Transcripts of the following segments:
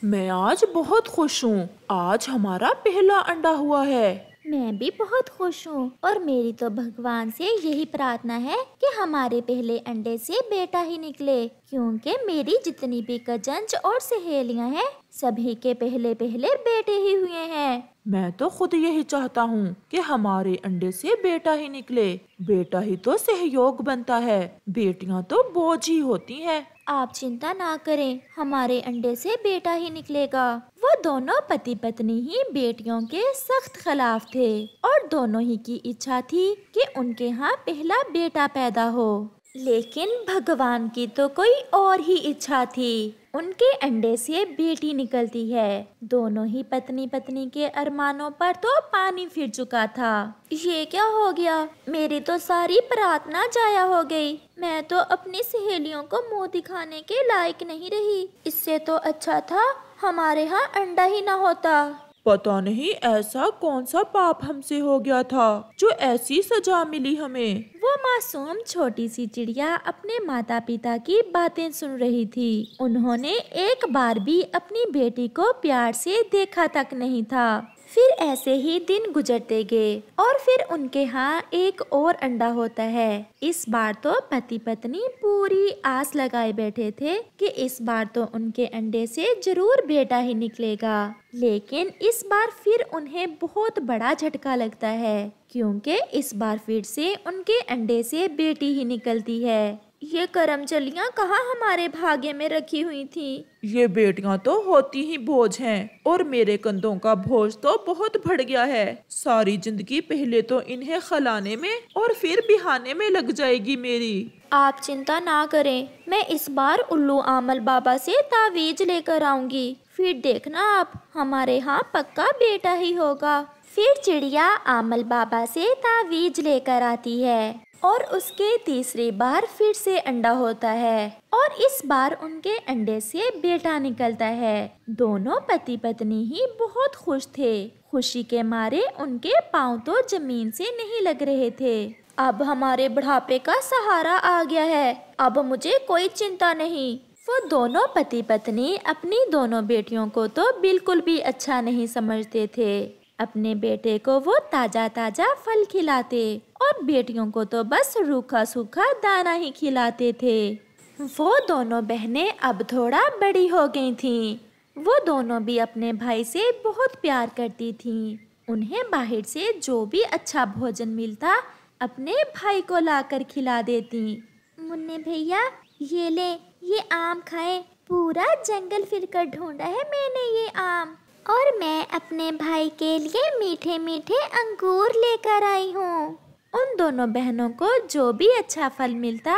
मैं आज बहुत खुश हूँ। आज हमारा पहला अंडा हुआ है। मैं भी बहुत खुश हूँ और मेरी तो भगवान से यही प्रार्थना है कि हमारे पहले अंडे से बेटा ही निकले, क्योंकि मेरी जितनी भी कजन्स और सहेलियाँ हैं सभी के पहले पहले बेटे ही हुए हैं। मैं तो खुद यही चाहता हूँ कि हमारे अंडे से बेटा ही निकले। बेटा ही तो सहयोग बनता है, बेटियाँ तो बोझ ही होती हैं। आप चिंता ना करें, हमारे अंडे से बेटा ही निकलेगा। वो दोनों पति पत्नी ही बेटियों के सख्त खिलाफ थे और दोनों ही की इच्छा थी कि उनके यहाँ पहला बेटा पैदा हो, लेकिन भगवान की तो कोई और ही इच्छा थी। उनके अंडे से बेटी निकलती है। दोनों ही पत्नी पत्नी के अरमानों पर तो पानी फिर चुका था। ये क्या हो गया? मेरी तो सारी प्रार्थना जाया हो गई। मैं तो अपनी सहेलियों को मुंह दिखाने के लायक नहीं रही। इससे तो अच्छा था हमारे यहाँ अंडा ही ना होता। पता नहीं ऐसा कौन सा पाप हमसे हो गया था जो ऐसी सजा मिली हमें। वो मासूम छोटी सी चिड़िया अपने माता पिता की बातें सुन रही थी। उन्होंने एक बार भी अपनी बेटी को प्यार से देखा तक नहीं था। फिर ऐसे ही दिन गुजरते गए और फिर उनके यहाँ एक और अंडा होता है। इस बार तो पति पत्नी पूरी आस लगाए बैठे थे कि इस बार तो उनके अंडे से जरूर बेटा ही निकलेगा, लेकिन इस बार फिर उन्हें बहुत बड़ा झटका लगता है, क्योंकि इस बार फिर से उनके अंडे से बेटी ही निकलती है। ये करमचलियाँ कहाँ हमारे भाग्य में रखी हुई थी। ये बेटियां तो होती ही बोझ हैं और मेरे कंधों का बोझ तो बहुत बढ़ गया है। सारी जिंदगी पहले तो इन्हें खिलाने में और फिर बिहाने में लग जाएगी मेरी। आप चिंता ना करें, मैं इस बार उल्लू आमल बाबा से तावीज लेकर आऊंगी। फिर देखना आप, हमारे यहाँ पक्का बेटा ही होगा। फिर चिड़िया आमल बाबा से तावीज लेकर आती है और उसके तीसरी बार फिर से अंडा होता है और इस बार उनके अंडे से बेटा निकलता है। दोनों पति पत्नी ही बहुत खुश थे। खुशी के मारे उनके पाँव तो जमीन से नहीं लग रहे थे। अब हमारे बुढ़ापे का सहारा आ गया है, अब मुझे कोई चिंता नहीं। वो दोनों पति पत्नी अपनी दोनों बेटियों को तो बिल्कुल भी अच्छा नहीं समझते थे। अपने बेटे को वो ताजा ताजा फल खिलाते और बेटियों को तो बस रूखा सूखा दाना ही खिलाते थे। वो दोनों बहनें अब थोड़ा बड़ी हो गई थीं। वो दोनों भी अपने भाई से बहुत प्यार करती थीं। उन्हें बाहर से जो भी अच्छा भोजन मिलता अपने भाई को लाकर खिला देती। मुन्ने भैया ये ले, ये आम खाएं। पूरा जंगल फिरकर ढूंढा है मैंने ये आम, और मैं अपने भाई के लिए मीठे मीठे अंगूर लेकर आई हूँ। उन दोनों बहनों को जो भी अच्छा फल मिलता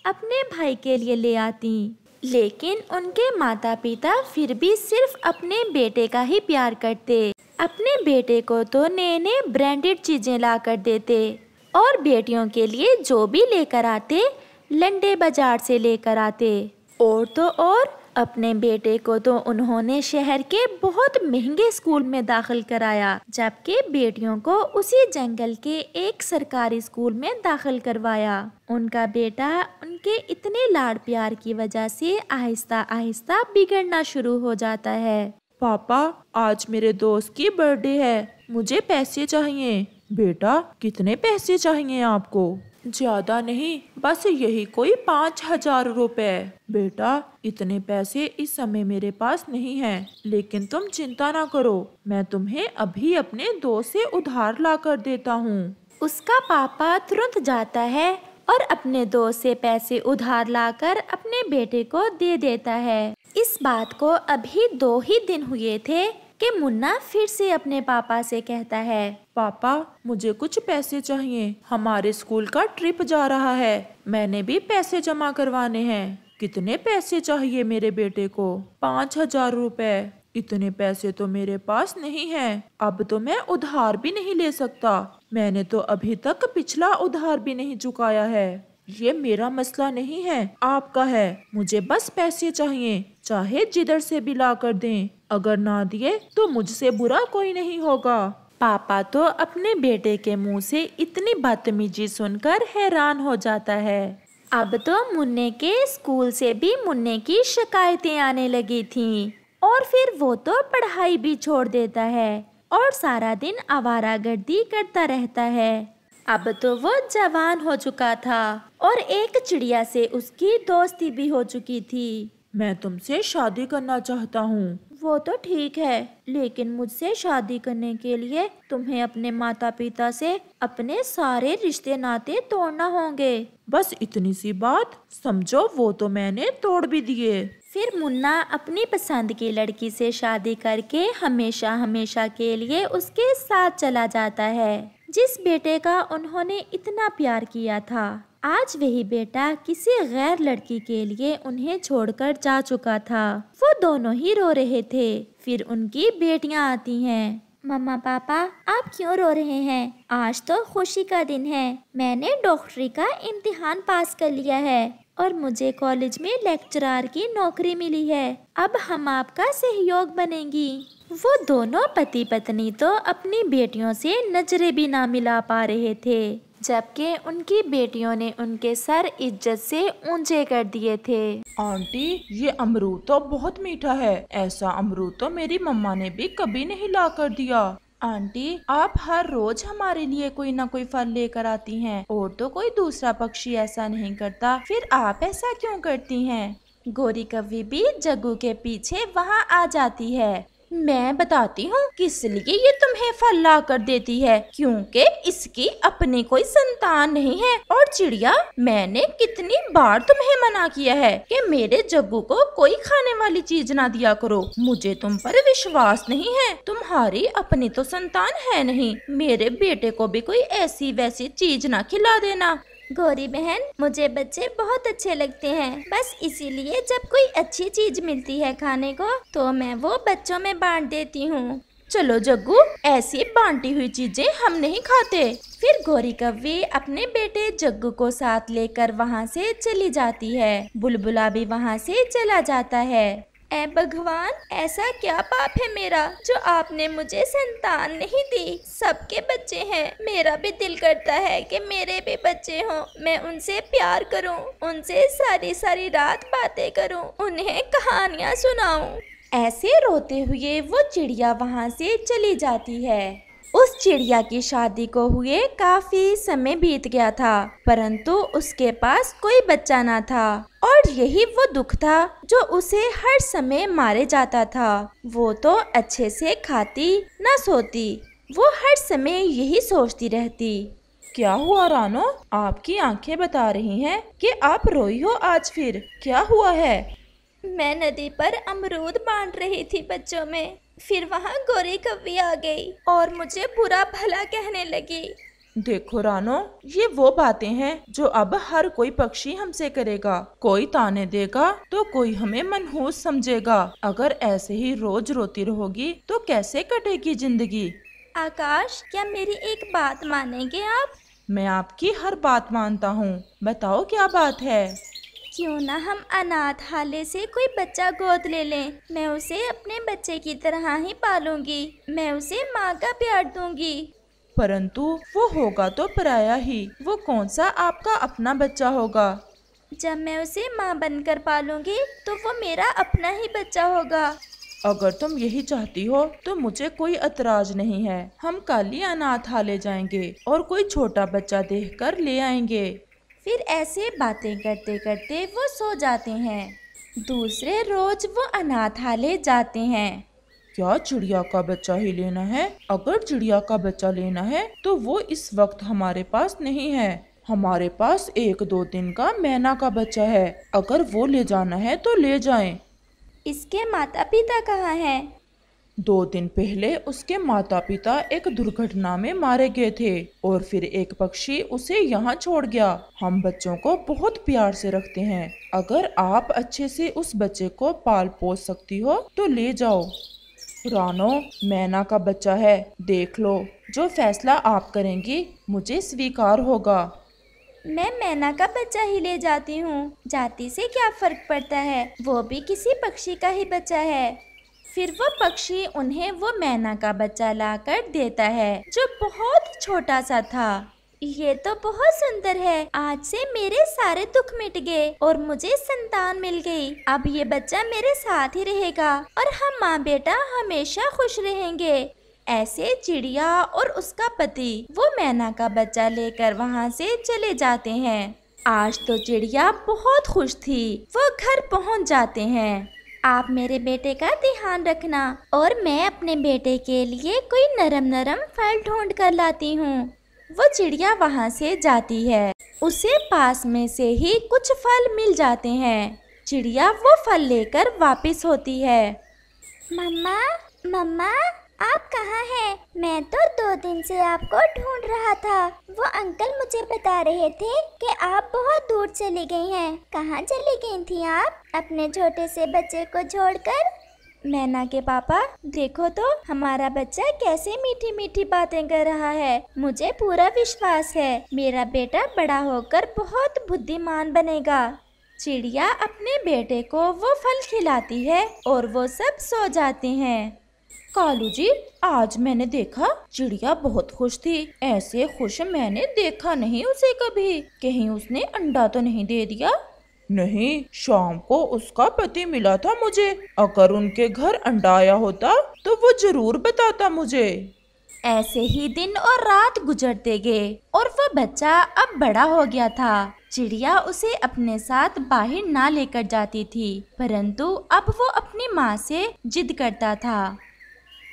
अपने भाई के लिए ले आती, लेकिन उनके माता पिता फिर भी सिर्फ अपने बेटे का ही प्यार करते। अपने बेटे को तो नए नए ब्रांडेड चीजें ला कर देते और बेटियों के लिए जो भी लेकर आते लंडे बाजार से लेकर आते। और तो और अपने बेटे को तो उन्होंने शहर के बहुत महंगे स्कूल में दाखिल कराया, जबकि बेटियों को उसी जंगल के एक सरकारी स्कूल में दाखिल करवाया। उनका बेटा उनके इतने लाड़ प्यार की वजह से आहिस्ता आहिस्ता बिगड़ना शुरू हो जाता है। पापा, आज मेरे दोस्त की बर्थडे है, मुझे पैसे चाहिए। बेटा, कितने पैसे चाहिए आपको? ज्यादा नहीं, बस यही कोई 5,000 रुपए। बेटा, इतने पैसे इस समय मेरे पास नहीं हैं, लेकिन तुम चिंता ना करो, मैं तुम्हें अभी अपने दोस्त से उधार ला कर देता हूँ। उसका पापा तुरंत जाता है और अपने दोस्त से पैसे उधार लाकर अपने बेटे को दे देता है। इस बात को अभी 2 ही दिन हुए थे कि मुन्ना फिर से अपने पापा से कहता है, पापा, मुझे कुछ पैसे चाहिए, हमारे स्कूल का ट्रिप जा रहा है, मैंने भी पैसे जमा करवाने हैं। कितने पैसे चाहिए मेरे बेटे को? 5,000 रुपए। इतने पैसे तो मेरे पास नहीं हैं। अब तो मैं उधार भी नहीं ले सकता, मैंने तो अभी तक पिछला उधार भी नहीं चुकाया है। ये मेरा मसला नहीं है, आपका है। मुझे बस पैसे चाहिए, चाहे जिधर से भी ला कर दें। अगर ना दिए तो मुझसे बुरा कोई नहीं होगा। पापा तो अपने बेटे के मुंह से इतनी बदतमीजी सुनकर हैरान हो जाता है। अब तो मुन्ने के स्कूल से भी मुन्ने की शिकायतें आने लगी थीं। और फिर वो तो पढ़ाई भी छोड़ देता है और सारा दिन आवारागर्दी करता रहता है। अब तो वो जवान हो चुका था और एक चिड़िया से उसकी दोस्ती भी हो चुकी थी। मैं तुमसे शादी करना चाहता हूँ। वो तो ठीक है, लेकिन मुझसे शादी करने के लिए तुम्हें अपने माता पिता से अपने सारे रिश्ते नाते तोड़ना होंगे। बस इतनी सी बात, समझो वो तो मैंने तोड़ भी दिए। फिर मुन्ना अपनी पसंद की लड़की से शादी करके हमेशा हमेशा के लिए उसके साथ चला जाता है। जिस बेटे का उन्होंने इतना प्यार किया था, आज वही बेटा किसी गैर लड़की के लिए उन्हें छोड़कर जा चुका था। वो दोनों ही रो रहे थे। फिर उनकी बेटियां आती हैं। मम्मा पापा, आप क्यों रो रहे हैं? आज तो खुशी का दिन है। मैंने डॉक्टरी का इम्तिहान पास कर लिया है और मुझे कॉलेज में लेक्चरर की नौकरी मिली है। अब हम आपका सहयोग बनेंगी। वो दोनों पति पत्नी तो अपनी बेटियों से नजरें भी ना मिला पा रहे थे, जबकि उनकी बेटियों ने उनके सर इज्जत से ऊंचे कर दिए थे। आंटी, ये अमरूद तो बहुत मीठा है। ऐसा अमरूद तो मेरी मम्मा ने भी कभी नहीं ला कर दिया। आंटी, आप हर रोज हमारे लिए कोई ना कोई फल लेकर आती हैं और तो कोई दूसरा पक्षी ऐसा नहीं करता, फिर आप ऐसा क्यों करती हैं? गोरी कव्वी भी जग्गू के पीछे वहाँ आ जाती है। मैं बताती हूँ किस लिए ये तुम्हें फल ला कर देती है, क्योंकि इसकी अपनी कोई संतान नहीं है। और चिड़िया, मैंने कितनी बार तुम्हें मना किया है कि मेरे जग्गू को कोई खाने वाली चीज ना दिया करो। मुझे तुम पर विश्वास नहीं है। तुम्हारी अपनी तो संतान है नहीं, मेरे बेटे को भी कोई ऐसी वैसी चीज ना खिला देना। गोरी बहन, मुझे बच्चे बहुत अच्छे लगते हैं। बस इसीलिए जब कोई अच्छी चीज मिलती है खाने को तो मैं वो बच्चों में बांट देती हूँ। चलो जग्गू, ऐसी बांटी हुई चीजें हम नहीं खाते। फिर गोरी कव्वी अपने बेटे जग्गू को साथ लेकर वहाँ से चली जाती है। बुलबुला भी वहाँ से चला जाता है। ऐ भगवान, ऐसा क्या पाप है मेरा जो आपने मुझे संतान नहीं दी? सबके बच्चे हैं, मेरा भी दिल करता है कि मेरे भी बच्चे हों। मैं उनसे प्यार करूं, उनसे सारी सारी रात बातें करूं, उन्हें कहानियां सुनाऊं। ऐसे रोते हुए वो चिड़िया वहाँ से चली जाती है। उस चिड़िया की शादी को हुए काफी समय बीत गया था, परंतु उसके पास कोई बच्चा ना था। और यही वो दुख था जो उसे हर समय मारे जाता था। वो तो अच्छे से खाती न सोती, वो हर समय यही सोचती रहती। क्या हुआ रानो? आपकी आंखें बता रही हैं कि आप रोई हो आज। फिर क्या हुआ है? मैं नदी पर अमरूद बांट रही थी बच्चों में, फिर वहाँ गोरी कव्वी आ गई और मुझे बुरा भला कहने लगी। देखो रानो, ये वो बातें हैं जो अब हर कोई पक्षी हमसे करेगा। कोई ताने देगा तो कोई हमें मनहूस समझेगा। अगर ऐसे ही रोज रोती रहोगी तो कैसे कटेगी जिंदगी? आकाश, क्या मेरी एक बात मानेंगे आप? मैं आपकी हर बात मानता हूँ। बताओ क्या बात है? क्यों ना हम अनाथालय से कोई बच्चा गोद ले लें। मैं उसे अपने बच्चे की तरह ही पालूंगी। मैं उसे माँ का प्यार दूंगी। परंतु वो होगा तो पराया ही, वो कौन सा आपका अपना बच्चा होगा? जब मैं उसे माँ बनकर पालूंगी तो वो मेरा अपना ही बच्चा होगा। अगर तुम यही चाहती हो तो मुझे कोई एतराज नहीं है। हम कल ही अनाथालय जाएंगे और कोई छोटा बच्चा देखकर ले आएंगे। फिर ऐसे बातें करते करते वो सो जाते हैं। दूसरे रोज वो अनाथालय जाते हैं। क्या चिड़िया का बच्चा ही लेना है? अगर चिड़िया का बच्चा लेना है तो वो इस वक्त हमारे पास नहीं है। हमारे पास 1-2 दिन का मैना का बच्चा है। अगर वो ले जाना है तो ले जाएं। इसके माता पिता कहाँ हैं? 2 दिन पहले उसके माता पिता एक दुर्घटना में मारे गए थे और फिर एक पक्षी उसे यहाँ छोड़ गया। हम बच्चों को बहुत प्यार से रखते हैं। अगर आप अच्छे से उस बच्चे को पाल पोस सकती हो तो ले जाओ। रानो, मैना का बच्चा है, देख लो। जो फैसला आप करेंगी मुझे स्वीकार होगा। मैं मैना का बच्चा ही ले जाती हूँ। जाति से क्या फर्क पड़ता है, वो भी किसी पक्षी का ही बच्चा है। फिर वो पक्षी उन्हें वो मैना का बच्चा लाकर देता है जो बहुत छोटा सा था। ये तो बहुत सुंदर है। आज से मेरे सारे दुख मिट गए और मुझे संतान मिल गई। अब ये बच्चा मेरे साथ ही रहेगा और हम माँ बेटा हमेशा खुश रहेंगे। ऐसे चिड़िया और उसका पति वो मैना का बच्चा लेकर वहाँ से चले जाते हैं। आज तो चिड़िया बहुत खुश थी। वो घर पहुँच जाते हैं। आप मेरे बेटे का ध्यान रखना और मैं अपने बेटे के लिए कोई नरम नरम फल ढूंढ कर लाती हूँ। वो चिड़िया वहाँ से जाती है। उसे पास में से ही कुछ फल मिल जाते हैं। चिड़िया वो फल लेकर वापस होती है। मम्मा मम्मा आप कहाँ हैं? मैं तो 2 दिन से आपको ढूंढ रहा था। वो अंकल मुझे बता रहे थे कि आप बहुत दूर चली गई हैं। कहाँ चली गई थी आप अपने छोटे से बच्चे को छोड़कर? मैना के पापा देखो तो हमारा बच्चा कैसे मीठी मीठी बातें कर रहा है। मुझे पूरा विश्वास है मेरा बेटा बड़ा होकर बहुत बुद्धिमान बनेगा। चिड़िया अपने बेटे को वो फल खिलाती है और वो सब सो जाते हैं। कालू जी आज मैंने देखा चिड़िया बहुत खुश थी। ऐसे खुश मैंने देखा नहीं उसे कभी। कहीं उसने अंडा तो नहीं दे दिया? नहीं, शाम को उसका पति मिला था मुझे। अगर उनके घर अंडा आया होता तो वो जरूर बताता मुझे। ऐसे ही दिन और रात गुजरते गए और वो बच्चा अब बड़ा हो गया था। चिड़िया उसे अपने साथ बाहर ना लेकर जाती थी, परंतु अब वो अपनी माँ से जिद करता था।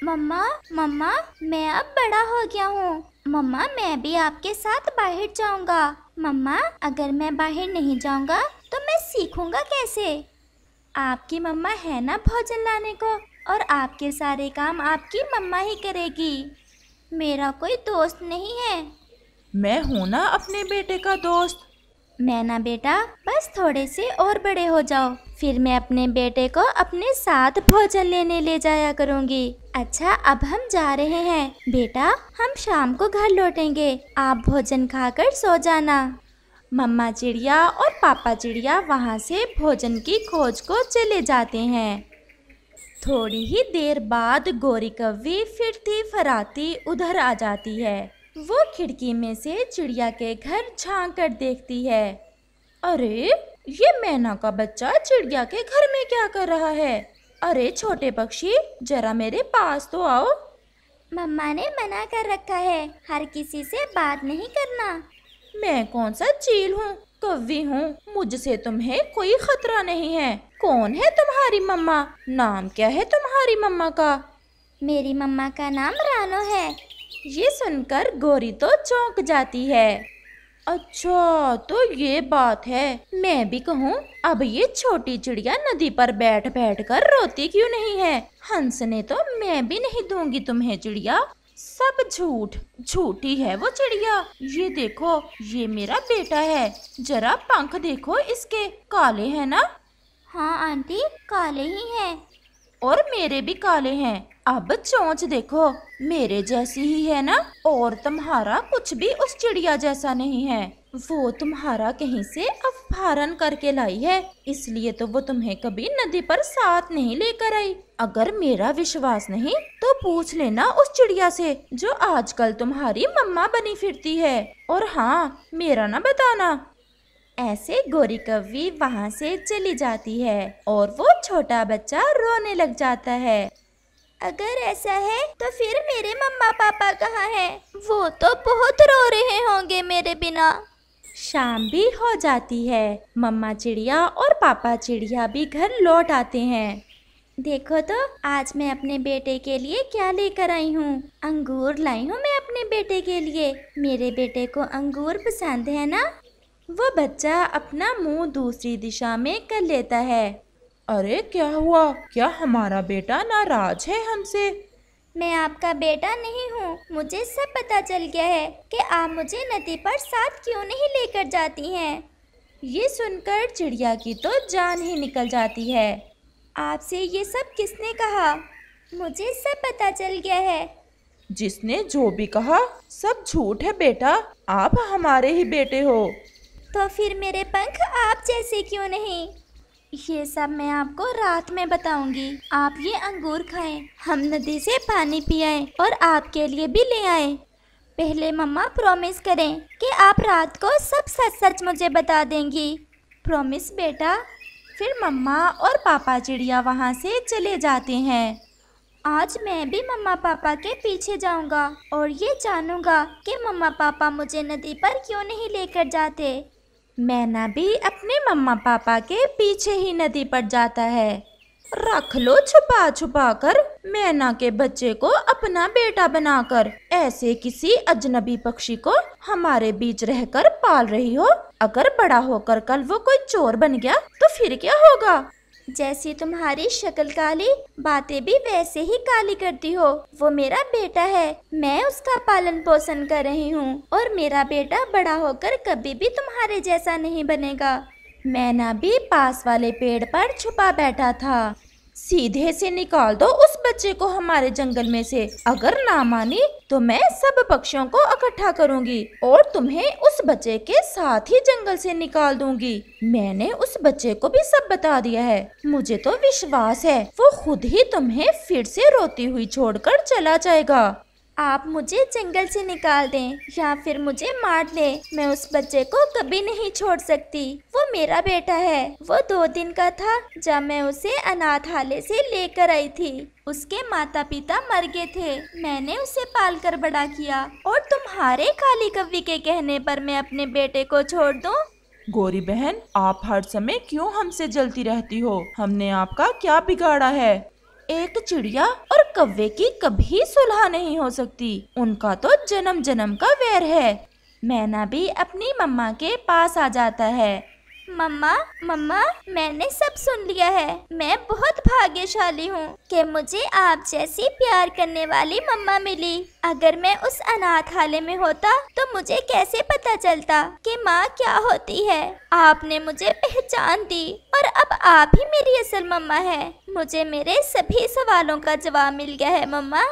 मम्मा मम्मा मैं अब बड़ा हो गया हूँ। मम्मा मैं भी आपके साथ बाहर जाऊँगा। मम्मा अगर मैं बाहर नहीं जाऊँगा तो मैं सीखूँगा कैसे? आपकी मम्मा है ना भोजन लाने को, और आपके सारे काम आपकी मम्मा ही करेगी। मेरा कोई दोस्त नहीं है। मैं हूँ ना अपने बेटे का दोस्त। मैना बेटा बस थोड़े से और बड़े हो जाओ, फिर मैं अपने बेटे को अपने साथ भोजन लेने ले जाया करूँगी। अच्छा अब हम जा रहे हैं बेटा, हम शाम को घर लौटेंगे। आप भोजन खाकर सो जाना। मम्मा चिड़िया और पापा चिड़िया वहाँ से भोजन की खोज को चले जाते हैं। थोड़ी ही देर बाद गोरी कव्वी फिरती फराती उधर आ जाती है। वो खिड़की में से चिड़िया के घर झांक कर देखती है। अरे ये मैना का बच्चा चिड़िया के घर में क्या कर रहा है? अरे छोटे पक्षी जरा मेरे पास तो आओ। मम्मा ने मना कर रखा है, हर किसी से बात नहीं करना। मैं कौन सा चील हूँ, कव्वी हूँ, मुझसे तुम्हें कोई खतरा नहीं है। कौन है तुम्हारी मम्मा? नाम क्या है तुम्हारी मम्मा का? मेरी मम्मा का नाम रानो है। ये सुनकर गोरी तो चौंक जाती है। अच्छा तो ये बात है। मैं भी कहूँ अब ये छोटी चिड़िया नदी पर बैठ बैठ कर रोती क्यों नहीं है? हंसने तो मैं भी नहीं दूंगी तुम्हें चिड़िया। सब झूठ, झूठी है वो चिड़िया। ये देखो ये मेरा बेटा है, जरा पंख देखो इसके, काले हैं ना? हाँ आंटी काले ही हैं। और मेरे भी काले हैं। अब चोंच देखो मेरे जैसी ही है ना? और तुम्हारा कुछ भी उस चिड़िया जैसा नहीं है। वो तुम्हारा कहीं से अपहरण करके लाई है, इसलिए तो वो तुम्हें कभी नदी पर साथ नहीं लेकर आई। अगर मेरा विश्वास नहीं तो पूछ लेना उस चिड़िया से जो आजकल तुम्हारी मम्मा बनी फिरती है। और हाँ मेरा ना बताना। ऐसे गोरी कव्वी वहाँ से चली जाती है और वो छोटा बच्चा रोने लग जाता है। अगर ऐसा है तो फिर मेरे मम्मा पापा कहाँ हैं? वो तो बहुत रो रहे होंगे मेरे बिना। शाम भी हो जाती है। मम्मा चिड़िया और पापा चिड़िया भी घर लौट आते हैं। देखो तो आज मैं अपने बेटे के लिए क्या लेकर आई हूँ। अंगूर लाई हूँ मैं अपने बेटे के लिए। मेरे बेटे को अंगूर पसंद है ना? वो बच्चा अपना मुंह दूसरी दिशा में कर लेता है। अरे क्या हुआ? क्या हमारा बेटा नाराज है हमसे? मैं आपका बेटा नहीं हूँ। मुझे सब पता चल गया है कि आप मुझे नदी पर साथ क्यों नहीं लेकर जाती हैं। ये सुनकर चिड़िया की तो जान ही निकल जाती है। आपसे ये सब किसने कहा? मुझे सब पता चल गया है। जिसने जो भी कहा सब झूठ है बेटा, आप हमारे ही बेटे हो। तो फिर मेरे पंख आप जैसे क्यों नहीं? ये सब मैं आपको रात में बताऊंगी। आप ये अंगूर खाएं, हम नदी से पानी पियाएं और आपके लिए भी ले आएं। पहले मम्मा प्रॉमिस करें कि आप रात को सब सच सच मुझे बता देंगी। प्रॉमिस बेटा। फिर मम्मा और पापा चिड़िया वहाँ से चले जाते हैं। आज मैं भी मम्मा पापा के पीछे जाऊंगा और ये जानूंगा कि मम्मा पापा मुझे नदी पर क्यों नहीं लेकर जाते। मैना भी अपने मम्मा पापा के पीछे ही नदी पर जाता है। रख लो छुपा छुपा कर मैना के बच्चे को अपना बेटा बनाकर। ऐसे किसी अजनबी पक्षी को हमारे बीच रहकर पाल रही हो। अगर बड़ा होकर कल वो कोई चोर बन गया तो फिर क्या होगा? जैसी तुम्हारी शक्ल काली, बातें भी वैसे ही काली करती हो। वो मेरा बेटा है, मैं उसका पालन पोषण कर रही हूँ और मेरा बेटा बड़ा होकर कभी भी तुम्हारे जैसा नहीं बनेगा। मैना भी पास वाले पेड़ पर छुपा बैठा था। सीधे से निकाल दो उस बच्चे को हमारे जंगल में से। अगर ना मानी तो मैं सब पक्षियों को इकट्ठा करूंगी और तुम्हें उस बच्चे के साथ ही जंगल से निकाल दूंगी। मैंने उस बच्चे को भी सब बता दिया है। मुझे तो विश्वास है वो खुद ही तुम्हें फिर से रोती हुई छोड़कर चला जाएगा। आप मुझे जंगल से निकाल दें या फिर मुझे मार दें, मैं उस बच्चे को कभी नहीं छोड़ सकती। वो मेरा बेटा है। वो 2 दिन का था जब मैं उसे अनाथालय से लेकर आई थी। उसके माता पिता मर गए थे, मैंने उसे पालकर बड़ा किया और तुम्हारे काली कव्वी के कहने पर मैं अपने बेटे को छोड़ दूं? गौरी बहन, आप हर समय क्यों हमसे जलती रहती हो? हमने आपका क्या बिगाड़ा है? एक चिड़िया और कव्वे की कभी सुलह नहीं हो सकती। उनका तो जन्म जन्म का वैर है। मैना भी अपनी मम्मा के पास आ जाता है। मम्मा मम्मा, मैंने सब सुन लिया है। मैं बहुत भाग्यशाली हूँ कि मुझे आप जैसी प्यार करने वाली मम्मा मिली। अगर मैं उस अनाथालय में होता तो मुझे कैसे पता चलता कि माँ क्या होती है। आपने मुझे पहचान दी और अब आप ही मेरी असल मम्मा है। मुझे मेरे सभी सवालों का जवाब मिल गया है मम्मा।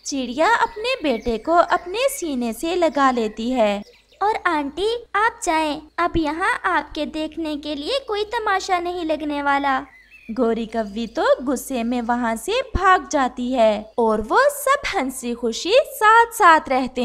चिड़िया अपने बेटे को अपने सीने से लगा लेती है। और आंटी आप जाएं, अब यहाँ आपके देखने के लिए कोई तमाशा नहीं लगने वाला। गौरी कव्वी तो गुस्से में वहाँ से भाग जाती है और वो सब हंसी खुशी साथ साथ रहते